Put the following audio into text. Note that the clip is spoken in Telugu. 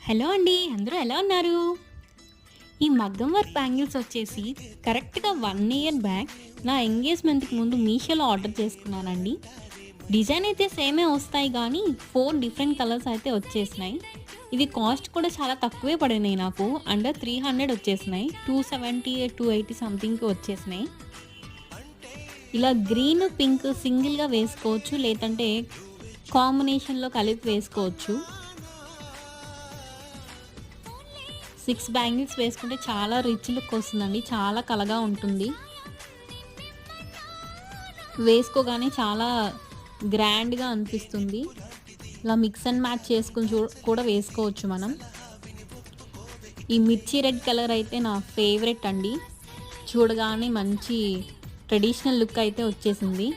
హలో అండి, అందరూ ఎలా ఉన్నారు? ఈ మగ్గం వర్క్ బ్యాంగిల్స్ వచ్చేసి కరెక్ట్‌గా 1 ఇయర్ బ్యాక్ నా ఎంగేజ్‌మెంట్‌కి ముందు మీషోలో ఆర్డర్ చేసుకున్నానండి. డిజైన్ అయితే సేమే వస్తాయి గానీ 4 డిఫరెంట్ కలర్స్ అయితే వచ్చేసినాయి. ఇవి కాస్ట్ కూడా చాలా తక్కువే పడినాయి నాకు. అండర్ 300 వచ్చేసినాయి. 270, 280 సంథింగ్‌కి వచ్చేసినాయి. ఇలా గ్రీన్, పింక్ సింగిల్‌గా వేసుకోవచ్చు. లేదంటే కాంబినేషన్‌లో కలిపి వేసుకోవచ్చు. 6 బ్యాంగిల్స్ వేసుకుంటే చాలా రిచ్ లుక్ వస్తుందండి. చాలా కళగా ఉంటుంది. వేసుకోగానే చాలా గ్రాండ్‌గా అనిపిస్తుంది. ఇలా మిక్స్ అండ్ మ్యాచ్ చేసుకొని కూడా వేసుకోవచ్చు మనం. ఈ మిర్చి రెడ్ కలర్ అయితే నా ఫేవరెట్ అండి. చూడగానే మంచి ట్రెడిషనల్ లుక్ అయితే వచ్చేసింది.